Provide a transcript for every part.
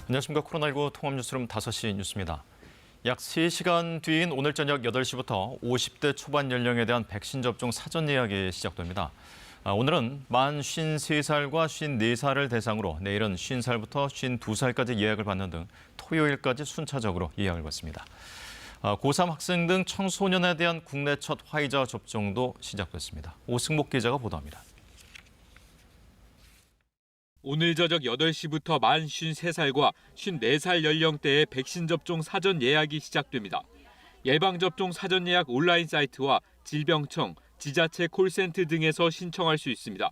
안녕하십니까. 코로나19 통합뉴스룸 5시 뉴스입니다. 약 3시간 뒤인 오늘 저녁 8시부터 50대 초반 연령에 대한 백신 접종 사전 예약이 시작됩니다. 오늘은 만 53살과 54살을 대상으로 내일은 50살부터 52살까지 예약을 받는 등 토요일까지 순차적으로 예약을 받습니다. 고3 학생 등 청소년에 대한 국내 첫 화이자 접종도 시작됐습니다. 오승목 기자가 보도합니다. 오늘 저녁 8시부터 만 53살과 54살 연령대의 백신 접종 사전 예약이 시작됩니다. 예방접종 사전 예약 온라인 사이트와 질병청, 지자체 콜센터 등에서 신청할 수 있습니다.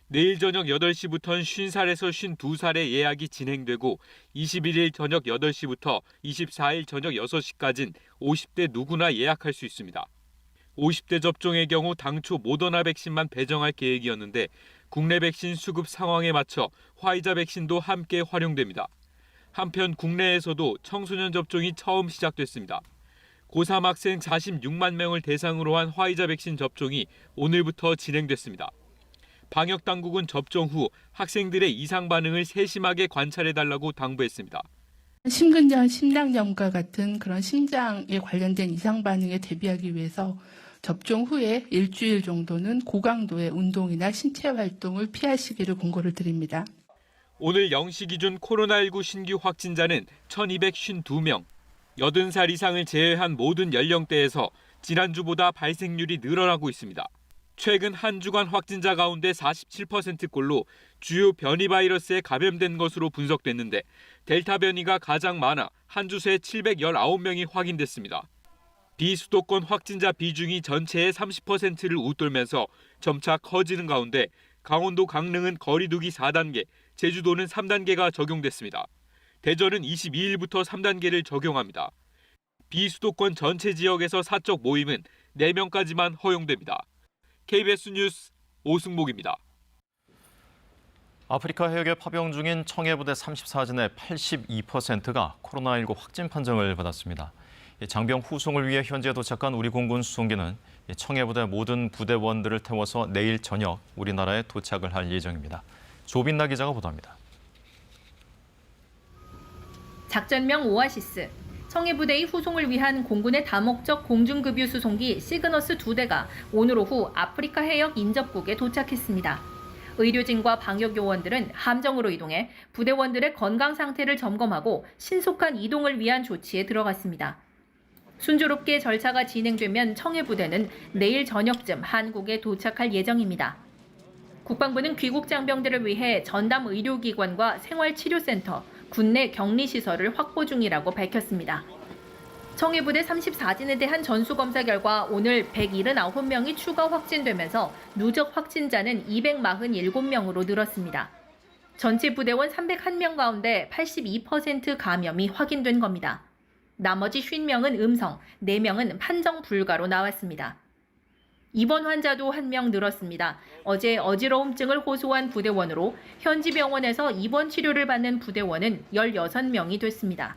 내일 저녁 8시부터는 50살에서 52살의 예약이 진행되고 21일 저녁 8시부터 24일 저녁 6시까지는 50대 누구나 예약할 수 있습니다. 50대 접종의 경우 당초 모더나 백신만 배정할 계획이었는데 국내 백신 수급 상황에 맞춰 화이자 백신도 함께 활용됩니다. 한편 국내에서도 청소년 접종이 처음 시작됐습니다. 고3 학생 46만 명을 대상으로 한 화이자 백신 접종이 오늘부터 진행됐습니다. 방역당국은 접종 후 학생들의 이상 반응을 세심하게 관찰해달라고 당부했습니다. 심근전, 심낭염과 같은 그런 심장에 관련된 이상 반응에 대비하기 위해서 접종 후에 일주일 정도는 고강도의 운동이나 신체 활동을 피하시기를 권고를 드립니다. 오늘 0시 기준 코로나19 신규 확진자는 1,252명, 80살 이상을 제외한 모든 연령대에서 지난주보다 발생률이 늘어나고 있습니다. 최근 한 주간 확진자 가운데 47%꼴로 주요 변이 바이러스에 감염된 것으로 분석됐는데 델타 변이가 가장 많아 한 주 새 719명이 확인됐습니다. 비수도권 확진자 비중이 전체의 30%를 웃돌면서 점차 커지는 가운데 강원도 강릉은 거리 두기 4단계, 제주도는 3단계가 적용됐습니다. 대전은 22일부터 3단계를 적용합니다. 비수도권 전체 지역에서 사적 모임은 4명까지만 허용됩니다. KBS 뉴스 오승목입니다. 아프리카 해역에 파병 중인 청해부대 34진의 82%가 코로나19 확진 판정을 받았습니다. 장병 후송을 위해 현지에 도착한 우리 공군 수송기는 청해부대 모든 부대원들을 태워서 내일 저녁 우리나라에 도착을 할 예정입니다. 조빈나 기자가 보도합니다. 작전명 오아시스. 청해부대의 후송을 위한 공군의 다목적 공중급유 수송기 시그너스 2대가 오늘 오후 아프리카 해역 인접국에 도착했습니다. 의료진과 방역요원들은 함정으로 이동해 부대원들의 건강 상태를 점검하고 신속한 이동을 위한 조치에 들어갔습니다. 순조롭게 절차가 진행되면 청해부대는 내일 저녁쯤 한국에 도착할 예정입니다. 국방부는 귀국 장병들을 위해 전담 의료기관과 생활치료센터, 군내 격리시설을 확보 중이라고 밝혔습니다. 청해부대 34진에 대한 전수검사 결과 오늘 179명이 추가 확진되면서 누적 확진자는 247명으로 늘었습니다. 전체 부대원 301명 가운데 82% 감염이 확인된 겁니다. 나머지 50명은 음성, 4명은 판정 불가로 나왔습니다. 입원 환자도 1명 늘었습니다. 어제 어지러움증을 호소한 부대원으로 현지 병원에서 입원 치료를 받는 부대원은 16명이 됐습니다.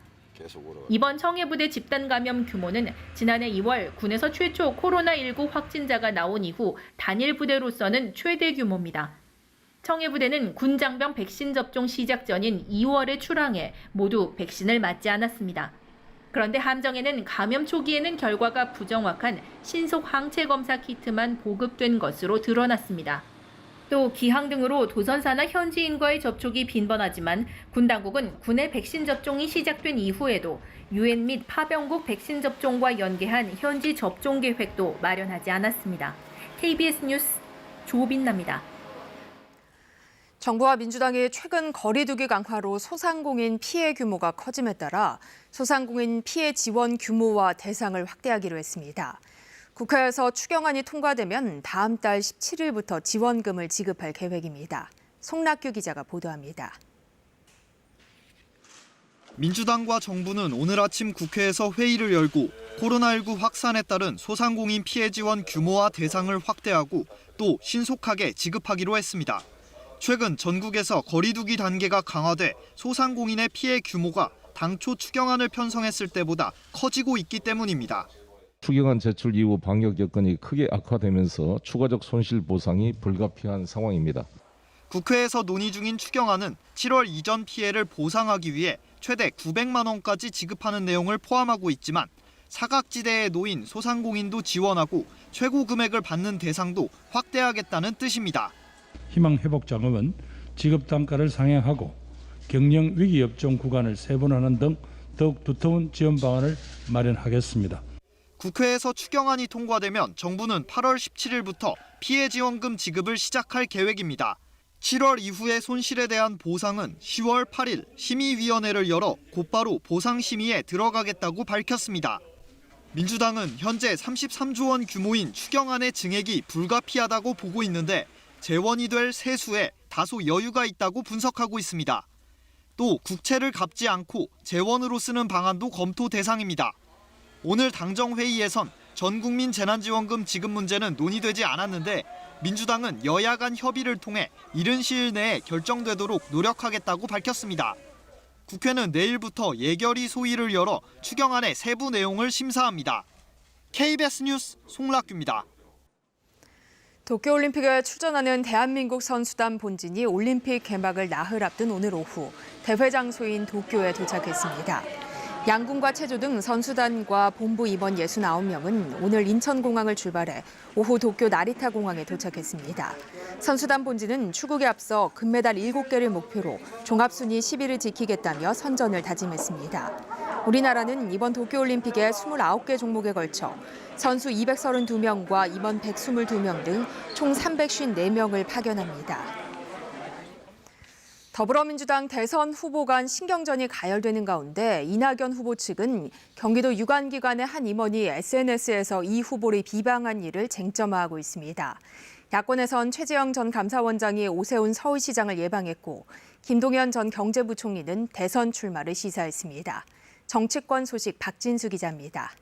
이번 청해부대 집단 감염 규모는 지난해 2월 군에서 최초 코로나19 확진자가 나온 이후 단일 부대로서는 최대 규모입니다. 청해부대는 군 장병 백신 접종 시작 전인 2월에 출항해 모두 백신을 맞지 않았습니다. 그런데 함정에는 감염 초기에는 결과가 부정확한 신속 항체 검사 키트만 보급된 것으로 드러났습니다. 또 기항 등으로 도선사나 현지인과의 접촉이 빈번하지만 군 당국은 군의 백신 접종이 시작된 이후에도 유엔 및 파병국 백신 접종과 연계한 현지 접종 계획도 마련하지 않았습니다. KBS 뉴스 조빈나입니다. 정부와 민주당의 최근 거리두기 강화로 소상공인 피해 규모가 커짐에 따라 소상공인 피해 지원 규모와 대상을 확대하기로 했습니다. 국회에서 추경안이 통과되면 다음 달 17일부터 지원금을 지급할 계획입니다. 송락규 기자가 보도합니다. 민주당과 정부는 오늘 아침 국회에서 회의를 열고 코로나19 확산에 따른 소상공인 피해 지원 규모와 대상을 확대하고 또 신속하게 지급하기로 했습니다. 최근 전국에서 거리두기 단계가 강화돼 소상공인의 피해 규모가 당초 추경안을 편성했을 때보다 커지고 있기 때문입니다. 추경안 제출 이후 방역 여건이 크게 악화되면서 추가적 손실 보상이 불가피한 상황입니다. 국회에서 논의 중인 추경안은 7월 이전 피해를 보상하기 위해 최대 900만 원까지 지급하는 내용을 포함하고 있지만 사각지대에 놓인 소상공인도 지원하고 최고 금액을 받는 대상도 확대하겠다는 뜻입니다. 희망회복자금은 지급 단가를 상향하고 경영 위기 업종 구간을 세분화하는 등 더욱 두터운 지원 방안을 마련하겠습니다. 국회에서 추경안이 통과되면 정부는 8월 17일부터 피해 지원금 지급을 시작할 계획입니다. 7월 이후의 손실에 대한 보상은 10월 8일 심의위원회를 열어 곧바로 보상 심의에 들어가겠다고 밝혔습니다. 민주당은 현재 33조 원 규모인 추경안의 증액이 불가피하다고 보고 있는데 재원이 될 세수에 다소 여유가 있다고 분석하고 있습니다. 또 국채를 갚지 않고 재원으로 쓰는 방안도 검토 대상입니다. 오늘 당정회의에선 전국민 재난지원금 지급 문제는 논의되지 않았는데 민주당은 여야 간 협의를 통해 이른 시일 내에 결정되도록 노력하겠다고 밝혔습니다. 국회는 내일부터 예결위 소위를 열어 추경안의 세부 내용을 심사합니다. KBS 뉴스 송락규입니다. 도쿄올림픽에 출전하는 대한민국 선수단 본진이 올림픽 개막을 나흘 앞둔 오늘 오후 대회 장소인 도쿄에 도착했습니다. 양궁과 체조 등 선수단과 본부 임원 69명은 오늘 인천공항을 출발해 오후 도쿄 나리타 공항에 도착했습니다. 선수단 본진은 출국에 앞서 금메달 7개를 목표로 종합순위 10위를 지키겠다며 선전을 다짐했습니다. 우리나라는 이번 도쿄올림픽에 29개 종목에 걸쳐 선수 232명과 임원 122명 등 총 354명을 파견합니다. 더불어민주당 대선 후보 간 신경전이 가열되는 가운데 이낙연 후보 측은 경기도 유관기관의 한 임원이 SNS에서 이 후보를 비방한 일을 쟁점화하고 있습니다. 야권에선 최재형 전 감사원장이 오세훈 서울시장을 예방했고 김동연 전 경제부총리는 대선 출마를 시사했습니다. 정치권 소식 박진수 기자입니다.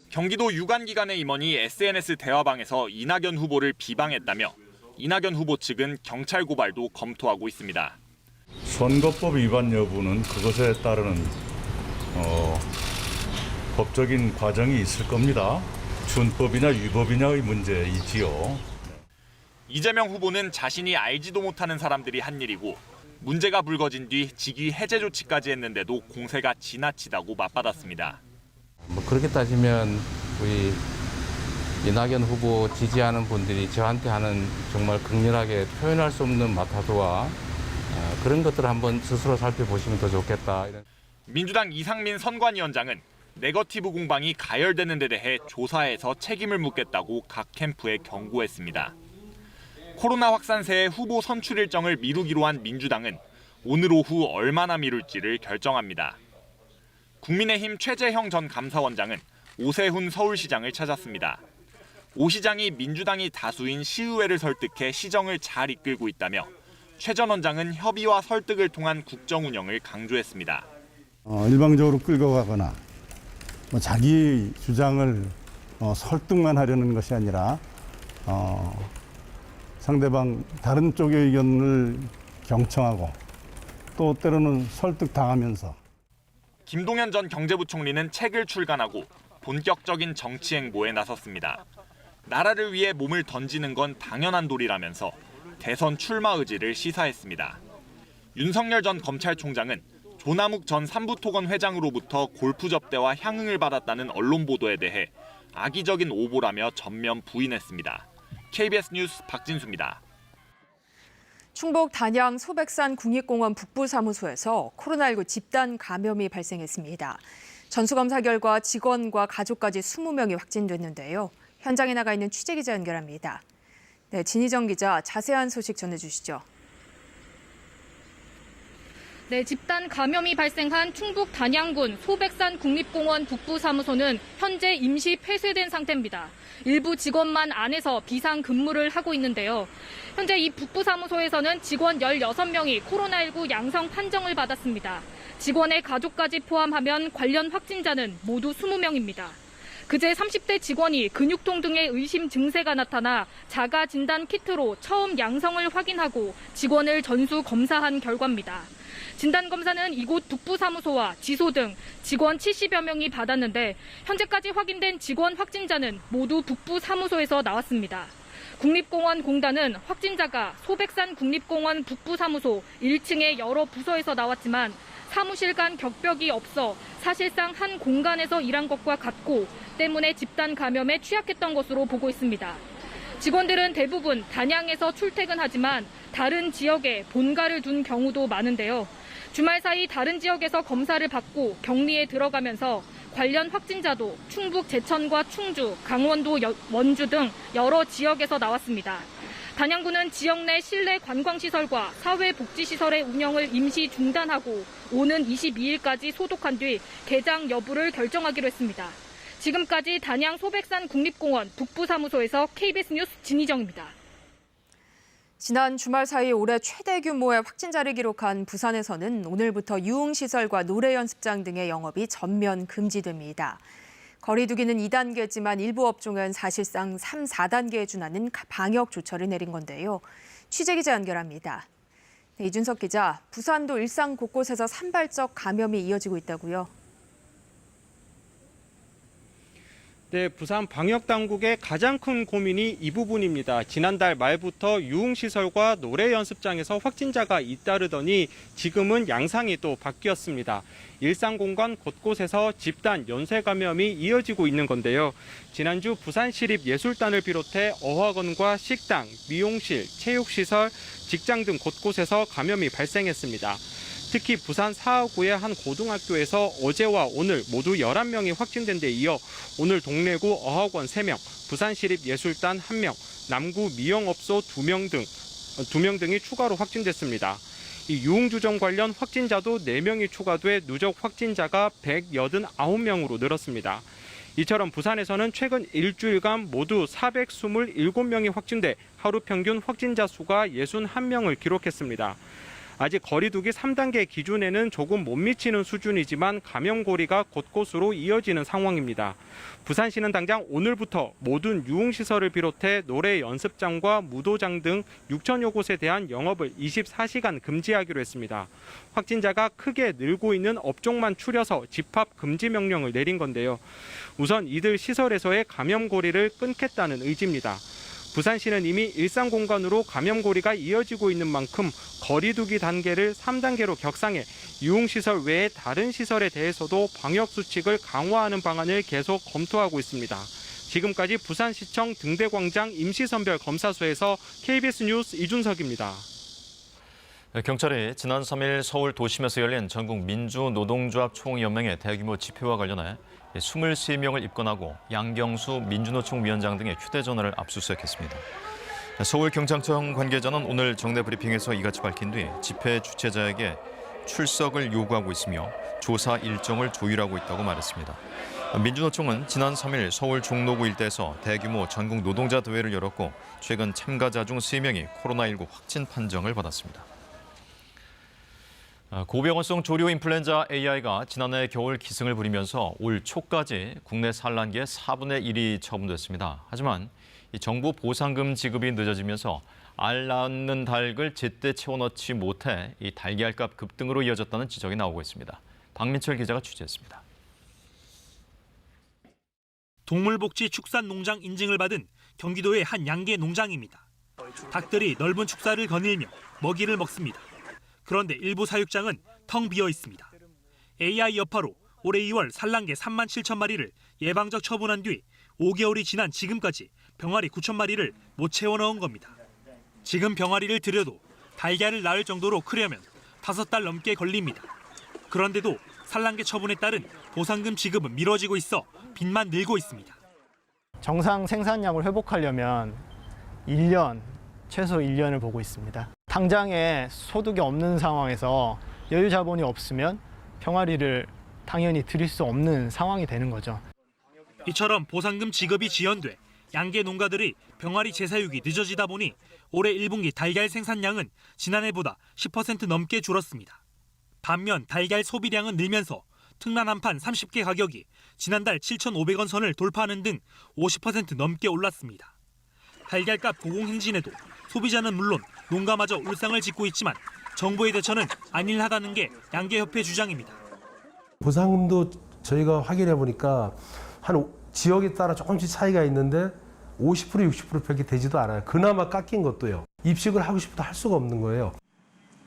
경기도 유관기관의 임원이 SNS 대화방에서 이낙연 후보를 비방했다며 이낙연 후보 측은 경찰 고발도 검토하고 있습니다. 선거법 위반 여부는 그것에 따르는 법적인 과정이 있을 겁니다. 준법이냐 위법이냐의 문제이지요. 이재명 후보는 자신이 알지도 못하는 사람들이 한 일이고 문제가 불거진 뒤 직위 해제 조치까지 했는데도 공세가 지나치다고 맞받았습니다. 그렇게 따지면 우리 이낙연 후보 지지하는 분들이 저한테 하는 정말 극렬하게 표현할 수 없는 마타도와 그런 것들을 한번 스스로 살펴보시면 더 좋겠다. 민주당 이상민 선관위원장은 네거티브 공방이 가열되는 데 대해 조사해서 책임을 묻겠다고 각 캠프에 경고했습니다. 코로나 확산세에 후보 선출 일정을 미루기로 한 민주당은 오늘 오후 얼마나 미룰지를 결정합니다. 국민의힘 최재형 전 감사원장은 오세훈 서울시장을 찾았습니다. 오 시장이 민주당이 다수인 시의회를 설득해 시정을 잘 이끌고 있다며 최 전 원장은 협의와 설득을 통한 국정 운영을 강조했습니다. 일방적으로 끌고 가거나 자기 주장을 설득만 하려는 것이 아니라 상대방 다른 쪽의 의견을 경청하고 또 때로는 설득당하면서 김동연 전 경제부총리는 책을 출간하고 본격적인 정치 행보에 나섰습니다. 나라를 위해 몸을 던지는 건 당연한 도리라면서 대선 출마 의지를 시사했습니다. 윤석열 전 검찰총장은 조남욱 전 삼부토건 회장으로부터 골프 접대와 향응을 받았다는 언론 보도에 대해 악의적인 오보라며 전면 부인했습니다. KBS 뉴스 박진수입니다. 충북 단양 소백산 국립공원 북부사무소에서 코로나19 집단 감염이 발생했습니다. 전수검사 결과 직원과 가족까지 20명이 확진됐는데요. 현장에 나가 있는 취재기자 연결합니다. 네, 진희정 기자 자세한 소식 전해주시죠. 네, 집단 감염이 발생한 충북 단양군 소백산 국립공원 북부사무소는 현재 임시 폐쇄된 상태입니다. 일부 직원만 안에서 비상 근무를 하고 있는데요. 현재 이 북부사무소에서는 직원 16명이 코로나19 양성 판정을 받았습니다. 직원의 가족까지 포함하면 관련 확진자는 모두 20명입니다. 그제 30대 직원이 근육통 등의 의심 증세가 나타나 자가 진단 키트로 처음 양성을 확인하고 직원을 전수 검사한 결과입니다. 진단검사는 이곳 북부사무소와 지소 등 직원 70여 명이 받았는데 현재까지 확인된 직원 확진자는 모두 북부사무소에서 나왔습니다. 국립공원공단은 확진자가 소백산 국립공원 북부사무소 1층의 여러 부서에서 나왔지만 사무실 간 격벽이 없어 사실상 한 공간에서 일한 것과 같고 때문에 집단 감염에 취약했던 것으로 보고 있습니다. 직원들은 대부분 단양에서 출퇴근하지만 다른 지역에 본가를 둔 경우도 많은데요. 주말 사이 다른 지역에서 검사를 받고 격리에 들어가면서 관련 확진자도 충북 제천과 충주, 강원도, 원주 등 여러 지역에서 나왔습니다. 단양구는 지역 내 실내 관광시설과 사회복지시설의 운영을 임시 중단하고 오는 22일까지 소독한 뒤 개장 여부를 결정하기로 했습니다. 지금까지 단양 소백산 국립공원 북부사무소에서 KBS 뉴스 진희정입니다. 지난 주말 사이 올해 최대 규모의 확진자를 기록한 부산에서는 오늘부터 유흥시설과 노래연습장 등의 영업이 전면 금지됩니다. 거리 두기는 2단계지만 일부 업종은 사실상 3, 4단계에 준하는 방역 조처를 내린 건데요. 취재기자 연결합니다. 네, 이준석 기자, 부산도 일상 곳곳에서 산발적 감염이 이어지고 있다고요? 네, 부산 방역당국의 가장 큰 고민이 이 부분입니다. 지난달 말부터 유흥시설과 노래연습장에서 확진자가 잇따르더니 지금은 양상이 또 바뀌었습니다. 일상공간 곳곳에서 집단 연쇄 감염이 이어지고 있는 건데요. 지난주 부산시립예술단을 비롯해 어학원과 식당, 미용실, 체육시설, 직장 등 곳곳에서 감염이 발생했습니다. 특히 부산 사하구의 한 고등학교에서 어제와 오늘 모두 11명이 확진된 데 이어 오늘 동래구 어학원 3명, 부산시립예술단 1명, 남구 미용업소 2명 등이 추가로 확진됐습니다. 이 유흥주점 관련 확진자도 4명이 추가돼 누적 확진자가 189명으로 늘었습니다. 이처럼 부산에서는 최근 일주일간 모두 427명이 확진돼 하루 평균 확진자 수가 61명을 기록했습니다. 아직 거리두기 3단계 기준에는 조금 못 미치는 수준이지만 감염고리가 곳곳으로 이어지는 상황입니다. 부산시는 당장 오늘부터 모든 유흥시설을 비롯해 노래 연습장과 무도장 등 6천여 곳에 대한 영업을 24시간 금지하기로 했습니다. 확진자가 크게 늘고 있는 업종만 추려서 집합 금지 명령을 내린 건데요. 우선 이들 시설에서의 감염고리를 끊겠다는 의지입니다. 부산시는 이미 일상공간으로 감염고리가 이어지고 있는 만큼 거리두기 단계를 3단계로 격상해 유흥시설 외의 다른 시설에 대해서도 방역수칙을 강화하는 방안을 계속 검토하고 있습니다. 지금까지 부산시청 등대광장 임시선별검사소에서 KBS 뉴스 이준석입니다. 경찰이 지난 3일 서울 도심에서 열린 전국 민주노동조합 총연맹의 대규모 집회와 관련해 23명을 입건하고 양경수 민주노총 위원장 등의 휴대전화를 압수수색했습니다. 서울경찰청 관계자는 오늘 정례 브리핑에서 이같이 밝힌 뒤 집회 주최자에게 출석을 요구하고 있으며 조사 일정을 조율하고 있다고 말했습니다. 민주노총은 지난 3일 서울 종로구 일대에서 대규모 전국 노동자 대회를 열었고 최근 참가자 중 3명이 코로나19 확진 판정을 받았습니다. 고병원성 조류 인플루엔자 AI가 지난해 겨울 기승을 부리면서 올 초까지 국내 산란기의 4분의 1이 처분됐습니다. 하지만 정부 보상금 지급이 늦어지면서 알 낳는 닭을 제때 채워넣지 못해 이 달걀값 급등으로 이어졌다는 지적이 나오고 있습니다. 박민철 기자가 취재했습니다. 동물복지축산농장 인증을 받은 경기도의 한 양계 농장입니다. 닭들이 넓은 축사를 거닐며 먹이를 먹습니다. 그런데 일부 사육장은 텅 비어 있습니다. AI 여파로 올해 2월 산란개 3만 7천 마리를 예방적 처분한 뒤 5개월이 지난 지금까지 병아리 9천 마리를 못 채워 넣은 겁니다. 지금 병아리를 들여도 달걀을 낳을 정도로 크려면 5달 넘게 걸립니다. 그런데도 산란개 처분에 따른 보상금 지급은 미뤄지고 있어 빚만 늘고 있습니다. 정상 생산량을 회복하려면 최소 1년을 보고 있습니다. 당장에 소득이 없는 상황에서 여유 자본이 없으면 병아리를 당연히 드릴 수 없는 상황이 되는 거죠. 이처럼 보상금 지급이 지연돼 양계 농가들이 병아리 재사육이 늦어지다 보니 올해 1분기 달걀 생산량은 지난해보다 10% 넘게 줄었습니다. 반면 달걀 소비량은 늘면서 특란 한판 30개 가격이 지난달 7,500원 선을 돌파하는 등 50% 넘게 올랐습니다. 달걀값 고공행진에도 소비자는 물론 농가마저 울상을 짓고 있지만 정부의 대처는 안일하다는 게 양계협회 주장입니다. 보상금도 저희가 확인해 보니까 한 지역에 따라 조금씩 차이가 있는데 50% 60%밖에 되지도 않아요. 그나마 깎인 것도요. 입식을 하고 싶어도 할 수가 없는 거예요.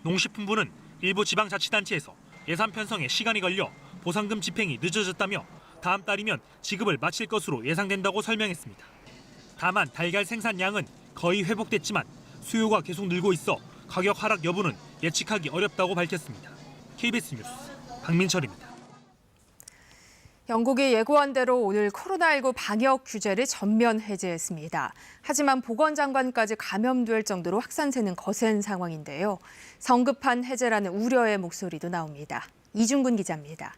농식품부는 일부 지방자치단체에서 예산 편성에 시간이 걸려 보상금 집행이 늦어졌다며 다음 달이면 지급을 마칠 것으로 예상된다고 설명했습니다. 다만 달걀 생산량은 거의 회복됐지만 수요가 계속 늘고 있어 가격 하락 여부는 예측하기 어렵다고 밝혔습니다. KBS 뉴스 박민철입니다. 영국이 예고한 대로 오늘 코로나19 방역 규제를 전면 해제했습니다. 하지만 보건장관까지 감염될 정도로 확산세는 거센 상황인데요. 성급한 해제라는 우려의 목소리도 나옵니다. 이중근 기자입니다.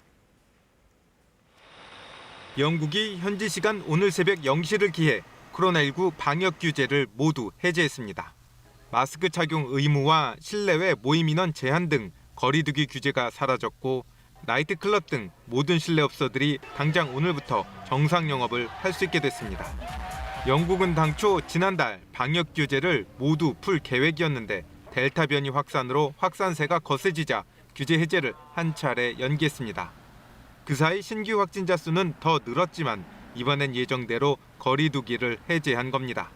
영국이 현지 시간 오늘 새벽 0시를 기해 코로나19 방역 규제를 모두 해제했습니다. 마스크 착용 의무와 실내외 모임 인원 제한 등 거리두기 규제가 사라졌고 나이트클럽 등 모든 실내업소들이 당장 오늘부터 정상 영업을 할 수 있게 됐습니다. 영국은 당초 지난달 방역 규제를 모두 풀 계획이었는데 델타 변이 확산으로 확산세가 거세지자 규제 해제를 한 차례 연기했습니다. 그 사이 신규 확진자 수는 더 늘었지만 이번엔 예정대로 거리두기를 해제한 겁니다.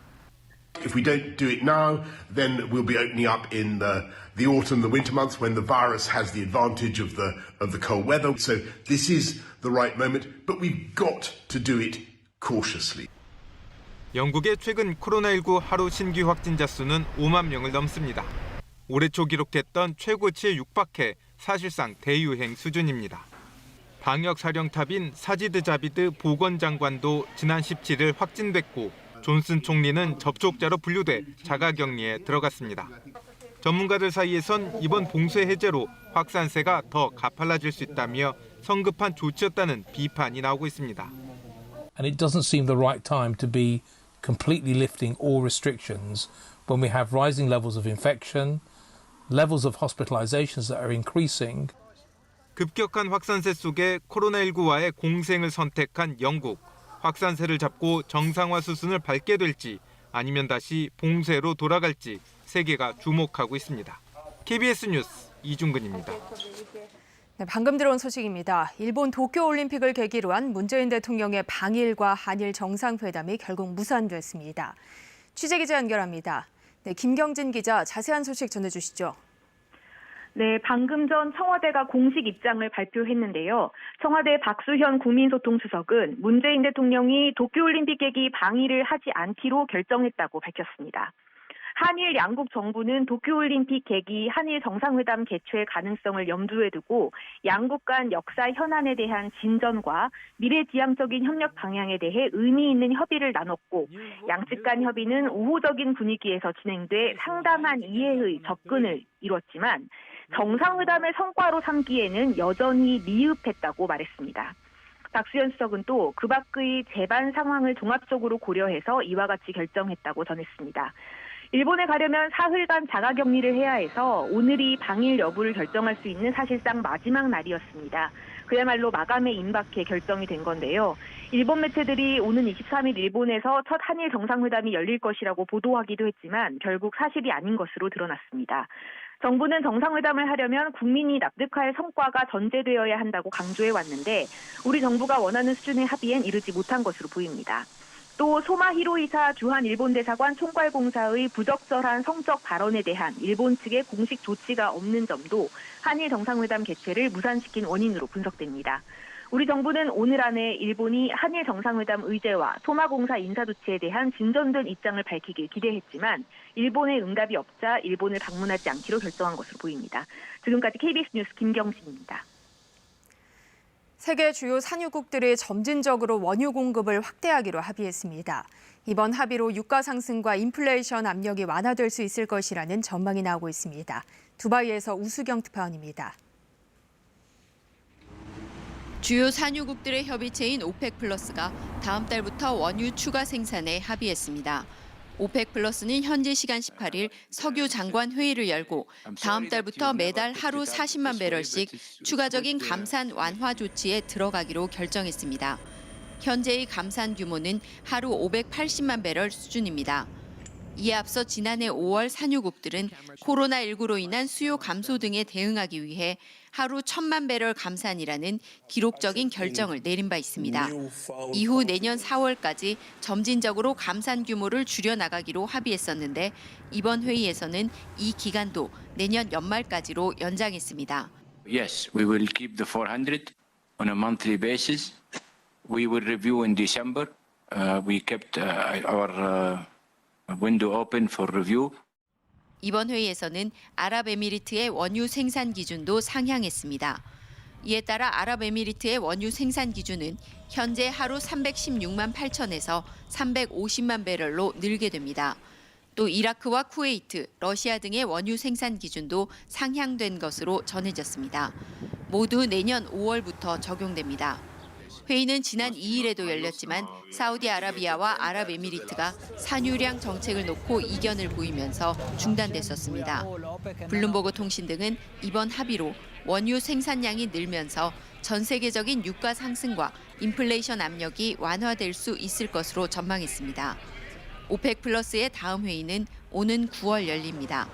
If we don't do it now, then we'll be opening up in the autumn, the winter months when the virus has the advantage of the cold weather. So this is the right moment, but we've got to do it cautiously. 영국의 최근 코로나19 하루 신규 확진자 수는 5만 명을 넘습니다. 올해 초 기록했던 최고치에 육박해 사실상 대유행 수준입니다. 방역 사령탑인 사지드 자비드 보건장관도 지난 17일 확진됐고 존슨 총리는 접촉자로 분류돼 자가격리에 들어갔습니다. 전문가들 사이에선 이번 봉쇄 해제로 확산세가 더 가팔라질 수 있다며 성급한 조치였다는 비판이 나오고 있습니다. And it doesn't seem the right time to be completely lifting all restrictions when we have rising levels of infection, levels of hospitalizations that are increasing. 급격한 확산세 속에 코로나19와의 공생을 선택한 영국. 확산세를 잡고 정상화 수순을 밟게 될지 아니면 다시 봉쇄로 돌아갈지 세계가 주목하고 있습니다. KBS 뉴스 이중근입니다. 네, 방금 들어온 소식입니다. 일본 도쿄올림픽을 계기로 한 문재인 대통령의 방일과 한일 정상회담이 결국 무산됐습니다. 취재기자 연결합니다. 네, 김경진 기자 자세한 소식 전해주시죠. 네, 방금 전 청와대가 공식 입장을 발표했는데요. 청와대 박수현 국민소통수석은 문재인 대통령이 도쿄올림픽 계기 방일을 하지 않기로 결정했다고 밝혔습니다. 한일 양국 정부는 도쿄올림픽 계기 한일 정상회담 개최 가능성을 염두에 두고 양국 간 역사 현안에 대한 진전과 미래지향적인 협력 방향에 대해 의미 있는 협의를 나눴고 양측 간 협의는 우호적인 분위기에서 진행돼 상당한 이해의 접근을 이뤘지만 정상회담의 성과로 삼기에는 여전히 미흡했다고 말했습니다. 박수현 수석은 또 그 밖의 재반 상황을 종합적으로 고려해서 이와 같이 결정했다고 전했습니다. 일본에 가려면 사흘간 자가격리를 해야 해서 오늘이 방일 여부를 결정할 수 있는 사실상 마지막 날이었습니다. 그야말로 마감에 임박해 결정이 된 건데요. 일본 매체들이 오는 23일 일본에서 첫 한일 정상회담이 열릴 것이라고 보도하기도 했지만 결국 사실이 아닌 것으로 드러났습니다. 정부는 정상회담을 하려면 국민이 납득할 성과가 전제되어야 한다고 강조해 왔는데 우리 정부가 원하는 수준의 합의엔 이르지 못한 것으로 보입니다. 또 소마 히로이사 주한 일본 대사관 총괄공사의 부적절한 성적 발언에 대한 일본 측의 공식 조치가 없는 점도 한일 정상회담 개최를 무산시킨 원인으로 분석됩니다. 우리 정부는 오늘 안에 일본이 한일 정상회담 의제와 소마공사 인사조치에 대한 진전된 입장을 밝히길 기대했지만 일본의 응답이 없자 일본을 방문하지 않기로 결정한 것으로 보입니다. 지금까지 KBS 뉴스 김경진입니다. 세계 주요 산유국들이 점진적으로 원유 공급을 확대하기로 합의했습니다. 이번 합의로 유가 상승과 인플레이션 압력이 완화될 수 있을 것이라는 전망이 나오고 있습니다. 두바이에서 우수경 특파원입니다. 주요 산유국들의 협의체인 오펙 플러스가 다음 달부터 원유 추가 생산에 합의했습니다. 오펙 플러스는 현지 시간 18일 석유 장관 회의를 열고 다음 달부터 매달 하루 40만 배럴씩 추가적인 감산 완화 조치에 들어가기로 결정했습니다. 현재의 감산 규모는 하루 580만 배럴 수준입니다. 이에 앞서 지난해 5월 산유국들은 코로나19로 인한 수요 감소 등에 대응하기 위해 하루 1,000만 배럴 감산이라는 기록적인 결정을 내린 바 있습니다. 이후 내년 4월까지 점진적으로 감산 규모를 줄여나가기로 합의했었는데 이번 회의에서는 이 기간도 내년 연말까지로 연장했습니다. Yes, we will keep the 400 on a monthly basis. We will review in December. We kept our window open for review. 이번 회의에서는 아랍에미리트의 원유 생산 기준도 상향했습니다. 이에 따라 아랍에미리트의 원유 생산 기준은 현재 하루 316만 8천에서 350만 배럴로 늘게 됩니다. 또 이라크와 쿠웨이트, 러시아 등의 원유 생산 기준도 상향된 것으로 전해졌습니다. 모두 내년 5월부터 적용됩니다. 회의는 지난 2일에도 열렸지만 사우디아라비아와 아랍에미리트가 산유량 정책을 놓고 이견을 보이면서 중단됐었습니다. 블룸버그 통신 등은 이번 합의로 원유 생산량이 늘면서 전 세계적인 유가 상승과 인플레이션 압력이 완화될 수 있을 것으로 전망했습니다. 오펙 플러스의 다음 회의는 오는 9월 열립니다.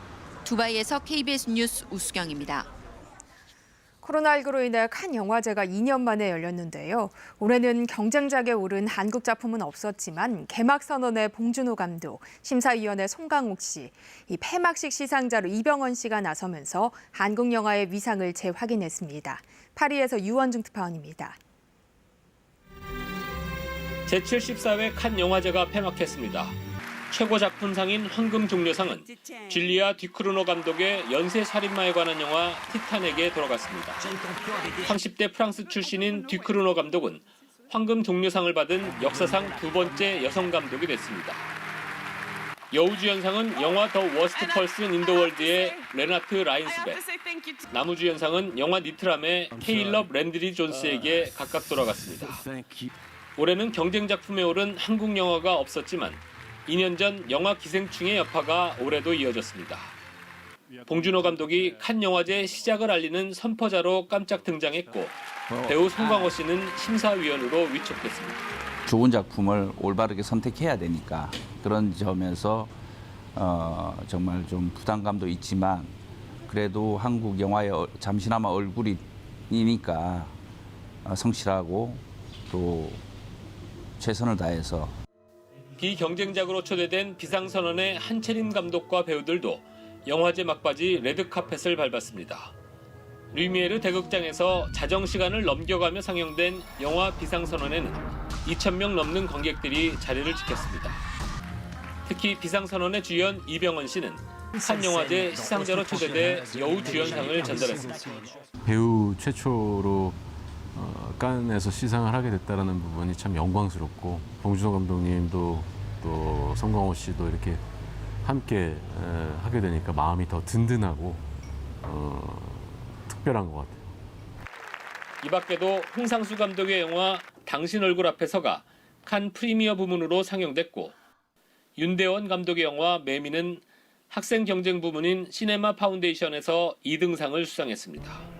두바이에서 KBS 뉴스 우수경입니다. 코로나19로 인해 칸 영화제가 2년 만에 열렸는데요. 올해는 경쟁작에 오른 한국 작품은 없었지만 개막 선언의 봉준호 감독, 심사위원의 송강욱 씨, 이 폐막식 시상자로 이병헌 씨가 나서면서 한국 영화의 위상을 재확인했습니다. 파리에서 유원중 특파원입니다. 제74회 칸 영화제가 폐막했습니다. 최고 작품상인 황금종려상은 줄리아 디크루노 감독의 연쇄살인마에 관한 영화 티탄에게 돌아갔습니다. 30대 프랑스 출신인 디크루노 감독은 황금종려상을 받은 역사상 두 번째 여성 감독이 됐습니다. 여우주연상은 영화 더 워스트 펄슨 인 더 월드의 레나트 라인스백, 나무주연상은 영화 니트람의 케일럽 랜드리 존스에게 각각 돌아갔습니다. 올해는 경쟁 작품에 오른 한국 영화가 없었지만 2년 전 영화 기생충의 여파가 올해도 이어졌습니다. 봉준호 감독이 칸 영화제 시작을 알리는 선포자로 깜짝 등장했고 배우 송강호 씨는 심사위원으로 위촉됐습니다. 좋은 작품을 올바르게 선택해야 되니까 그런 점에서 정말 좀 부담감도 있지만 그래도 한국 영화의 잠시나마 얼굴이니까 성실하고 또 최선을 다해서 비경쟁작으로 초대된 비상선언의 한채림 감독과 배우들도 영화제 막바지 레드카펫을 밟았습니다. 류미에르 대극장에서 자정시간을 넘겨가며 상영된 영화 비상선언에는 2,000명 넘는 관객들이 자리를 지켰습니다. 특히 비상선언의 주연 이병헌 씨는 칸 영화제 시상자로 초대돼 여우주연상을 전달했습니다. 배우 최초로 칸에서 시상을 하게 됐다는 부분이 참 영광스럽고 봉준호 감독님도 또 송강호 씨도 이렇게 함께 하게 되니까 마음이 더 든든하고 특별한 것 같아요. 이 밖에도 홍상수 감독의 영화 당신 얼굴 앞에 서가 칸 프리미어 부문으로 상영됐고 윤대원 감독의 영화 매미는 학생 경쟁 부문인 시네마 파운데이션에서 2등상을 수상했습니다.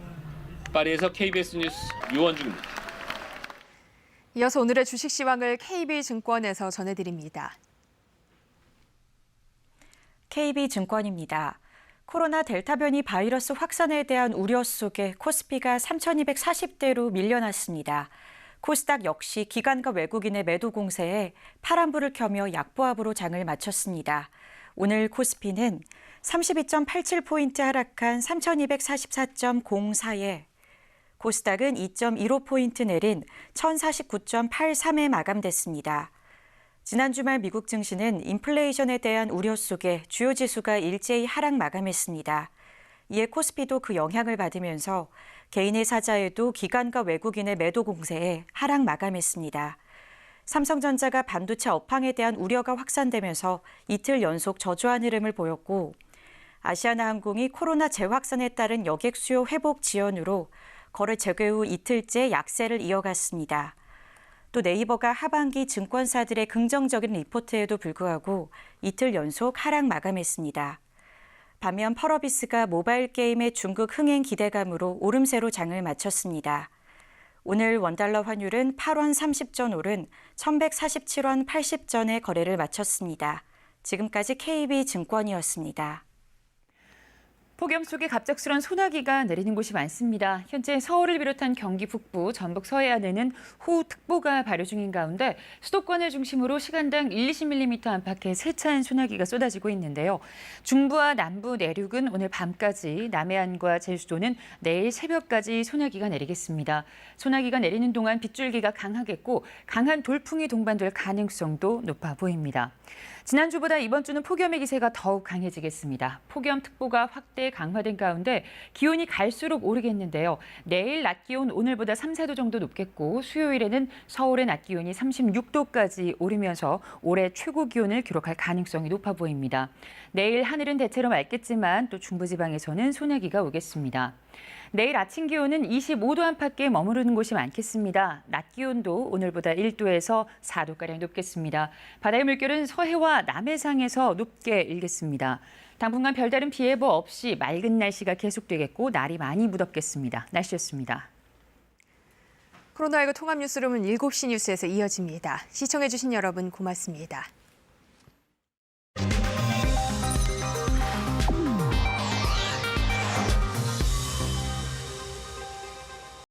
파리에서 KBS 뉴스 유원중입니다. 이어서 오늘의 주식 시황을 KB증권에서 전해드립니다. KB증권입니다. 코로나 델타 변이 바이러스 확산에 대한 우려 속에 코스피가 3,240대로 밀려났습니다. 코스닥 역시 기관과 외국인의 매도 공세에 파란불을 켜며 약보합으로 장을 마쳤습니다. 오늘 코스피는 32.87포인트 하락한 3,244.04에 코스닥은 2.15포인트 내린 1,049.83에 마감됐습니다. 지난 주말 미국 증시는 인플레이션에 대한 우려 속에 주요 지수가 일제히 하락 마감했습니다. 이에 코스피도 그 영향을 받으면서 개인의 사자에도 기관과 외국인의 매도 공세에 하락 마감했습니다. 삼성전자가 반도체 업황에 대한 우려가 확산되면서 이틀 연속 저조한 흐름을 보였고 아시아나항공이 코로나 재확산에 따른 여객 수요 회복 지연으로 거래 재개 후 이틀째 약세를 이어갔습니다. 또 네이버가 하반기 증권사들의 긍정적인 리포트에도 불구하고 이틀 연속 하락 마감했습니다. 반면 펄어비스가 모바일 게임의 중국 흥행 기대감으로 오름세로 장을 마쳤습니다. 오늘 원달러 환율은 8원 30전 오른 1,147원 80전에 거래를 마쳤습니다. 지금까지 KB증권이었습니다. 폭염 속에 갑작스런 소나기가 내리는 곳이 많습니다. 현재 서울을 비롯한 경기 북부, 전북 서해안에는 호우특보가 발효 중인 가운데 수도권을 중심으로 시간당 1-20mm 안팎의 세찬 소나기가 쏟아지고 있는데요. 중부와 남부 내륙은 오늘 밤까지, 남해안과 제주도는 내일 새벽까지 소나기가 내리겠습니다. 소나기가 내리는 동안 빗줄기가 강하겠고 강한 돌풍이 동반될 가능성도 높아 보입니다. 지난주보다 이번 주는 폭염의 기세가 더욱 강해지겠습니다. 폭염특보가 확대 강화된 가운데 기온이 갈수록 오르겠는데요. 내일 낮 기온 오늘보다 3-4도 정도 높겠고 수요일에는 서울의 낮 기온이 36도까지 오르면서 올해 최고 기온을 기록할 가능성이 높아 보입니다. 내일 하늘은 대체로 맑겠지만 또 중부지방에서는 소나기가 오겠습니다. 내일 아침 기온은 25도 안팎에 머무르는 곳이 많겠습니다. 낮 기온도 오늘보다 1도에서 4도가량 높겠습니다. 바다의 물결은 서해와 남해상에서 높게 일겠습니다. 당분간 별다른 비 예보 없이 맑은 날씨가 계속되겠고 날이 많이 무덥겠습니다. 날씨였습니다. 코로나19 통합 뉴스룸은 7시 뉴스에서 이어집니다. 시청해주신 여러분 고맙습니다.